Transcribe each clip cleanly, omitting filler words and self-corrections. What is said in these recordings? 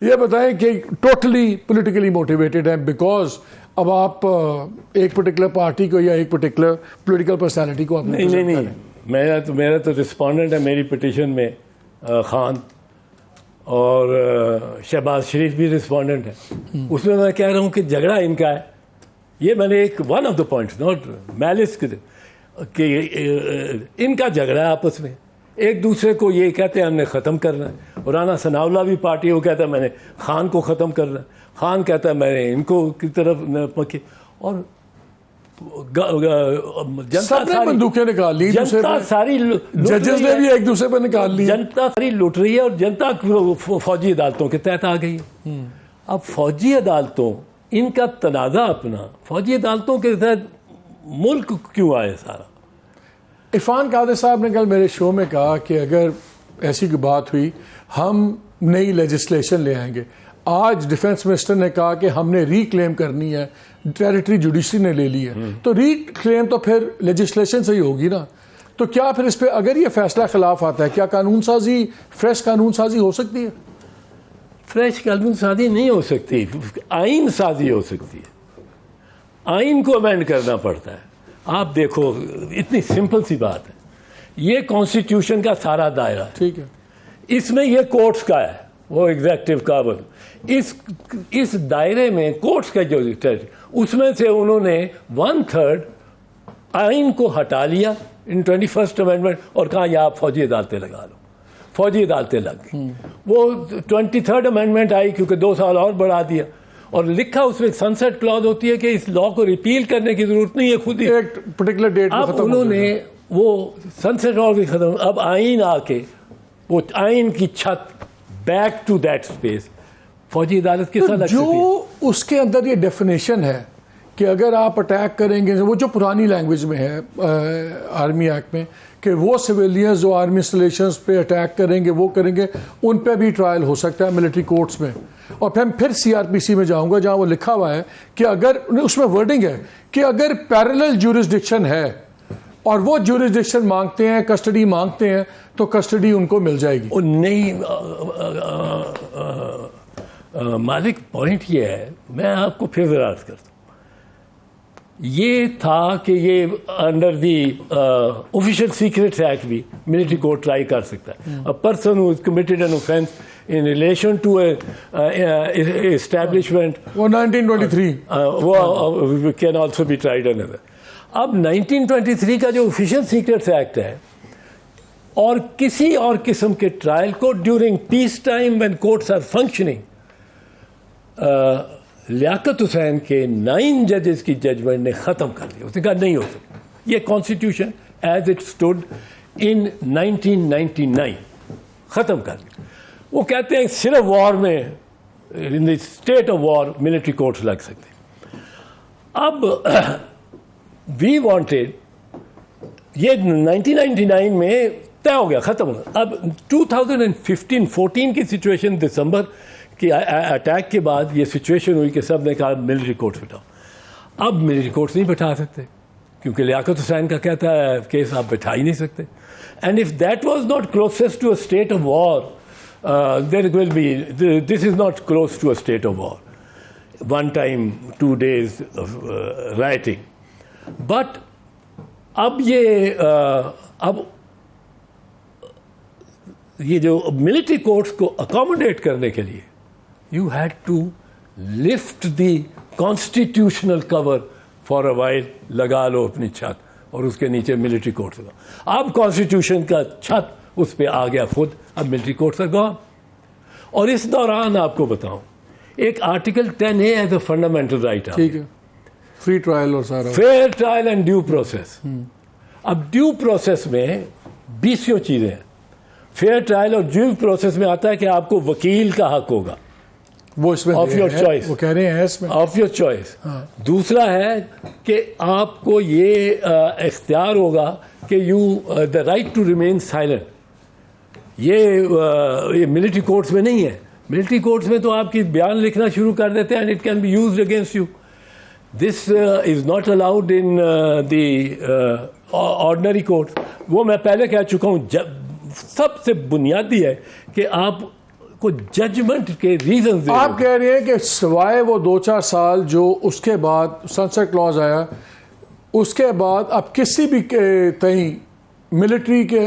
ये बताएं कि टोटली पॉलिटिकली मोटिवेटेड हैं बिकॉज अब आप एक पर्टिकुलर पार्टी को या एक पर्टिकुलर पॉलिटिकल पर्सनालिटी को आप नहीं, मेरा तो रिस्पोंडेंट है मेरी पिटीशन में खान और शहबाज शरीफ भी रिस्पोंडेंट है। उसमें मैं कह रहा हूँ कि झगड़ा इनका है। ये मैंने एक one of the points not malice कि इनका झगड़ा है आपस में, एक दूसरे को ये कहते हैं हमने ख़त्म करना है। और राना सनाउल्लाह भी पार्टी वो कहता है मैंने खान को ख़त्म करना है, खान कहता है मैंने इनको की तरफ पकी। और जनता ने बंदूकें निकाल ली, जनता सारी जजेस ने भी एक दूसरे पर निकाल ली, जनता सारी लुट रही है और जनता फौजी अदालतों के तहत आ गई है। अब फौजी अदालतों इनका तनाज़ा अपना फौजी अदालतों के तहत मुल्क क्यों आए सारा। इरफान कादिर साहब ने कल मेरे शो में कहा कि अगर ऐसी कोई बात हुई हम नई लेजिस्लेशन ले आएंगे। आज डिफेंस मिनिस्टर ने कहा कि हमने रीक्लेम करनी है, टेरिटरी जुडिशरी ने ले ली है, तो रीक्लेम तो फिर लेजिस्लेशन से ही होगी ना। तो क्या फिर इस पर अगर ये फैसला खिलाफ आता है, क्या कानून साजी, फ्रेश कानून साजी हो सकती है? फ्रेश कानून साजी नहीं हो सकती, आइन साजी हो सकती है। आइन को अमेंड करना पड़ता है। आप देखो इतनी सिंपल सी बात है, ये कॉन्स्टिट्यूशन का सारा दायरा है, ठीक है, इसमें ये कोर्ट्स का है, वो एग्जेक्टिव का इस दायरे में कोर्ट्स का जो उसमें से उन्होंने 1/3 आइन को हटा लिया इन 21st अमेंडमेंट और कहा या आप फौजी अदालतें लगा लो। फौजी अदालतें लग गई। वो 23rd अमेंडमेंट आई क्योंकि 2 साल और बढ़ा दिया और लिखा उसमें सनसेट क्लॉज होती है कि इस लॉ को रिपील करने की जरूरत नहीं है, खुद ही एक पर्टिकुलर डेट अब उन्होंने वो सनसेट लॉ भी खत्म। अब आइन आके वो आइन की छत बैक टू दैट स्पेस फौजी अदालत के साथ जो उसके अंदर ये डेफिनेशन है कि अगर आप अटैक करेंगे, वो जो पुरानी लैंग्वेज में है आर्मी एक्ट में, कि वो सिविलियंस जो आर्मी इंस्टॉलेशंस पे अटैक करेंगे वो करेंगे, उन पे भी ट्रायल हो सकता है मिलिट्री कोर्ट्स में। और फिर सीआरपीसी में जाऊंगा जहां वो लिखा हुआ है कि अगर उसमें वर्डिंग है कि अगर पैरेलल ज्यूरिसडिक्शन है और वो ज्यूरिसडिक्शन मांगते हैं, कस्टडी मांगते हैं, तो कस्टडी उनको मिल जाएगी। नहीं मालिक, पॉइंट ये है, मैं आपको फिर जरा अर्ज करता हूँ, ये था कि ये under the official secrets act भी मिलिट्री कोर्ट ट्राई कर सकता है। A person who is committed an offence in relation to a establishment, वो 1923 वो can also be tried another। अब 1923 का जो ऑफिशियल सीक्रेट्स एक्ट है और किसी और किस्म के ट्रायल को during peace time when courts are functioning, Liaquat Hussain के 9 जजेस की जजमेंट ने ख़त्म कर दिया। उसने कहा नहीं हो सकता, ये constitution as it stood in 1999 ख़त्म कर दिया। वो कहते हैं सिर्फ वॉर में, in the state of war military courts लग सकते। अब वी वांटेड, ये 1999 में तय हो गया, ख़त्म हो गया। अब 2015-14 की सिचुएशन, दिसंबर की अटैक के बाद ये सिचुएशन हुई कि सब ने कहा मिलिट्री कोर्ट्स बिठाओ। अब मिलिट्री कोर्ट्स नहीं बिठा सकते क्योंकि लियाकत हुसैन का कहता है केस आप बिठा ही नहीं सकते। And if that was not closest to a state of war, there will be, this is not close to a state of war, 1 time 2 days of rioting, but अब ये जो मिलिट्री कोर्ट्स को accommodate करने के लिए you had to lift the constitutional cover for a while, लगा लो अपनी छत और उसके नीचे मिलिट्री कोर्ट्स लगा। अब कॉन्स्टिट्यूशन का छत उस पर आ गया खुद, अब मिलिट्री कोर्ट्स आर गॉन। और इस दौरान आपको बताऊं, एक article 10A as a fundamental right, ठीक है, फ्री ट्रायल और सारा, fair trial and due process. अब ड्यू प्रोसेस में 20 चीजें हैं। फेयर ट्रायल और ड्यू प्रोसेस में आता है कि आपको वकील का हक होगा, वो इसमें ऑफ योर चॉइस, वो कह रहे हैं इसमें ऑफ योर चॉइस। दूसरा है कि आपको ये इख्तियार होगा कि you the right to remain silent. ये मिलिट्री कोर्ट्स में नहीं है। मिलिट्री कोर्ट्स में तो आपकी बयान लिखना शुरू कर देते हैं and it can be used against you. This is not allowed in the ordinary courts. वो मैं पहले कह चुका हूँ, सबसे बुनियादी है कि आप को जजमेंट के रीजन आप कह रहे हैं कि सिवाय वो 2-4 साल जो उसके बाद सनसेट क्लॉज आया, उसके बाद अब किसी भी कहीं मिलिट्री के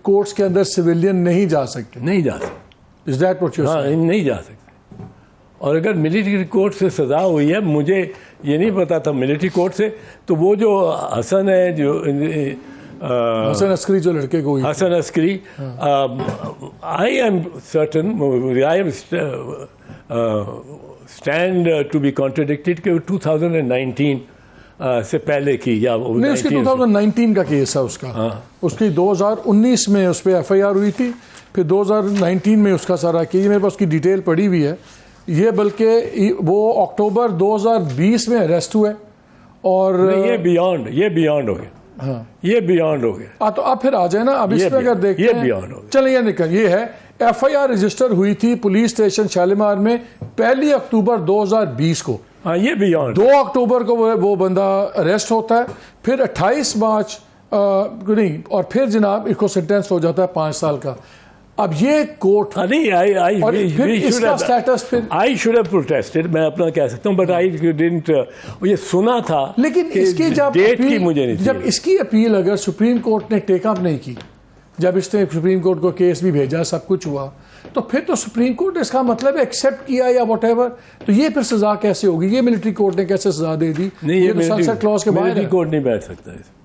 कोर्ट्स के अंदर सिविलियन नहीं जा सकते? नहीं जा सकते। Is that what you are saying? नहीं जा सकते। और अगर मिलिट्री कोर्ट से सजा हुई है, मुझे ये नहीं पता था मिलिट्री कोर्ट से, तो वो जो हसन है, जो हसन अस्करी जो लड़के को हुई, Hasan Askari, I am certain, I am stand to be contradicted कि 2019 से पहले की या नहीं, उसकी 2019 का केस है उसका। उसकी 2019 में उस पर FIR हुई थी, फिर 2019 में उसका सारा केस, मेरे पास उसकी डिटेल पड़ी हुई है। ये बल्कि वो अक्टूबर 2020 में अरेस्ट हुए और ये बियॉन्ड हो गया। हाँ, ये बियॉन्ड हो गया। तो अब फिर आ जाए ना, अब इसमें अगर देखते ये हैं, बियॉन्ड हो गया। चलिए ये निकल, ये है FIR रजिस्टर हुई थी पुलिस स्टेशन शालीमार में 1 अक्टूबर 2020 को। हाँ, ये बियॉन्ड 2 अक्टूबर को वो बंदा अरेस्ट होता है, फिर 28 मार्च नहीं, और फिर जनाब इसको सेंटेंस हो जाता है 5 साल का। अब ये कोर्ट नहीं, और फिर इसका स्टेटस फिर आई शुड हैव प्रोटेस्टेड, मैं अपना कह सकता हूँ, बट आई डिडंट, ये सुना था, लेकिन इसकी जब डेट की मुझे नहीं, जब इसकी अपील अगर सुप्रीम कोर्ट ने टेक अप नहीं की, जब इसने सुप्रीम कोर्ट को केस भी भेजा, सब कुछ हुआ, तो फिर तो सुप्रीम कोर्ट ने इसका मतलब एक्सेप्ट किया या व्हाटएवर, तो ये फिर सजा कैसे होगी? ये मिलिट्री कोर्ट ने कैसे सजा दे दी? नहीं, ये तो सनसेट क्लॉज के बाहर मिलिट्री है। कोर्ट नहीं बैठ सकता है।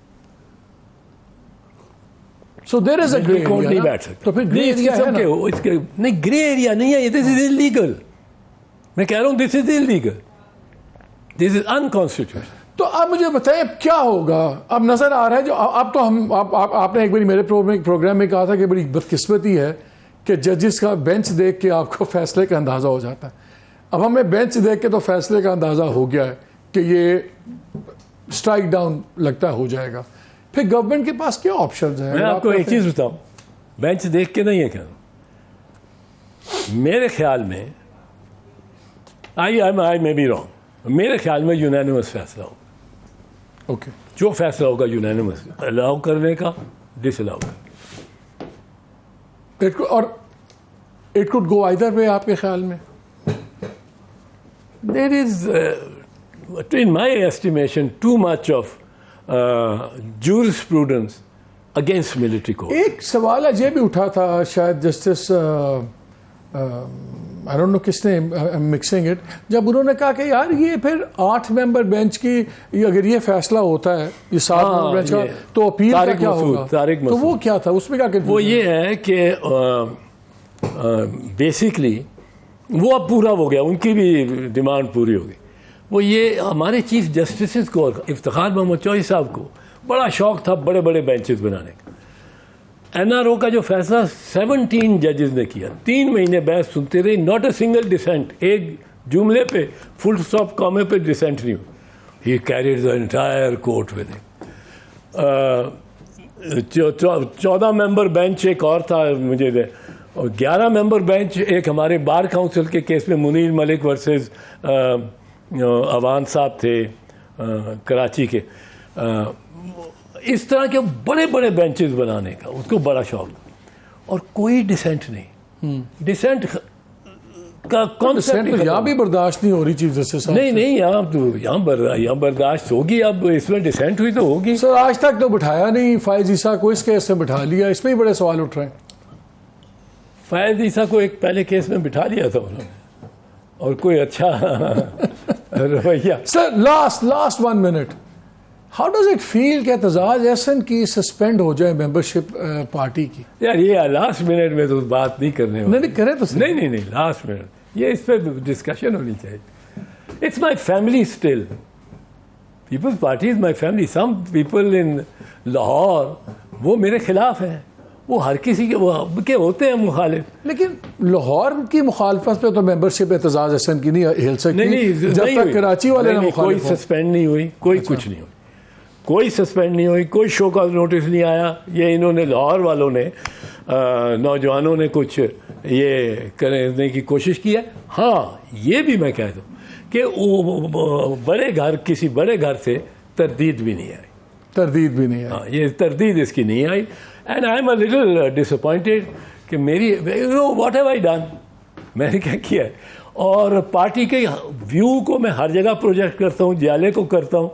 So there is a grey court नहीं एरिया, बैठ सकता। तो फिर ग्रे एरिया है ना? इसके नहीं, ग्रे एरिया नहीं है, दिस इज इलीगल। मैं कह रहा हूँ this is illegal, this is unconstitutional. तो अब मुझे बताएं अब क्या होगा? अब नजर आ रहा है जो अब तो हम आपने एक बार मेरे प्रोग्राम में कहा था कि बड़ी बदकिस्मती है कि जजेस का बेंच देख के आपको फैसले का अंदाजा हो जाता है। अब हमें बेंच देख के तो फैसले का अंदाजा हो गया है कि ये स्ट्राइक डाउन लगता हो जाएगा। फिर गवर्नमेंट के पास क्या ऑप्शंस हैं? मैं आपको एक चीज बताऊं, बेंच देख के नहीं है क्या, मेरे ख्याल में आई मे बी रॉन्ग, मेरे ख्याल में यूनानिमस फैसला होगा। ओके, जो फैसला होगा यूनानिमस, अलाउ करने का, डिसअलाउ करने का। और it could go either way आपके ख्याल में? There is in my estimation too much of jurisprudence against military court. एक सवाल ये भी उठा था, शायद जस्टिस आई डोंट नो किसने, मिक्सिंग इट, जब उन्होंने कहा कि यार ये फिर 8 मेंबर बेंच की अगर ये फैसला होता है, ये 7 मेंबर बेंच का, तो अपील का क्या होगा? तो वो क्या था, उसमें क्या वो ये है कि बेसिकली वो अब पूरा हो गया, उनकी भी डिमांड पूरी हो गई। वो ये हमारे चीफ जस्टिस को, इफ्तिखार मोहम्मद चौधरी साहब को बड़ा शौक था बड़े बड़े बेंचेस बनाने का। NRO का जो फैसला 17 जजेस ने किया, 3 महीने बहस सुनते रहे, नॉट अ सिंगल डिसेंट, एक जुमले पे फुल स्टॉप कॉमे पे डिसेंट नहीं हुई। ही carried the entire court with him. 14 member bench एक और था मुझे दे, और 11 मेंबर बेंच एक हमारे बार काउंसिल के केस में मुनीर मलिक वर्सेस अवान साहब थे कराची के। इस तरह के बड़े बड़े बेंचेस बनाने का उसको बड़ा शौक, और कोई डिसेंट नहीं। डिसेंट का कॉन्सेप्ट यहाँ भी बर्दाश्त नहीं हो रही चीफ जस्टिस साहब? नहीं, यहाँ बर्दाश्त होगी, अब इसमें डिसेंट हुई तो होगी। सर आज तक तो बिठाया नहीं फैज ईसा को, इस केस में बिठा लिया, इसमें ही बड़े सवाल उठ रहे हैं। फैज ईसा को एक पहले केस में बिठा लिया था उन्होंने, और कोई अच्छा रवैया। Sir last 1 minute, how does it feel कि एतजाज एहसन की सस्पेंड हो जाए मेंबरशिप पार्टी की? यार ये लास्ट मिनट में तो बात नहीं करने वाले। नहीं करें तो नहीं, लास्ट मिनट ये इस पर डिस्कशन होनी चाहिए। It's my family still, Peoples Party is my family. Some people in Lahore वो मेरे खिलाफ हैं, वो हर किसी के होते हैं मुखालिफ, लेकिन लाहौर की मुखालफत पे तो मेंबरशिप एतजाज एहसन की नहीं हिल सकती। नहीं, जब तक कराची वाले ने कोई सस्पेंड नहीं हुई, कोई कुछ नहीं हुई, कोई सस्पेंड नहीं हुई, कोई शो का नोटिस नहीं आया। ये इन्होंने लाहौर वालों ने नौजवानों ने कुछ ये करने की कोशिश की है। हाँ, ये भी मैं कह दूँ कि बड़े घर, किसी बड़े घर से तरदीद भी नहीं आई। तरदीद भी नहीं आई। हाँ, ये तरदीद इसकी नहीं आई। And I am a little disappointed कि मेरी, व्हाट हैव आई डन? मैंने क्या किया है, और पार्टी के व्यू को मैं हर जगह प्रोजेक्ट करता हूँ, जाले को करता हूँ,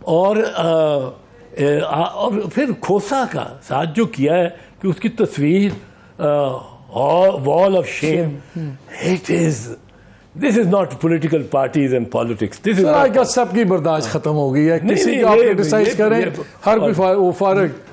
और फिर खोसा का साथ जो किया है कि उसकी तस्वीर wall of shame, it is this is not political parties and politics, this is सबकी बर्दाश्त खत्म हो गई है, नहीं, किसी नहीं, को आप ये- क्रिटिसाइज ये- करें, ये- हर कोई वो फारग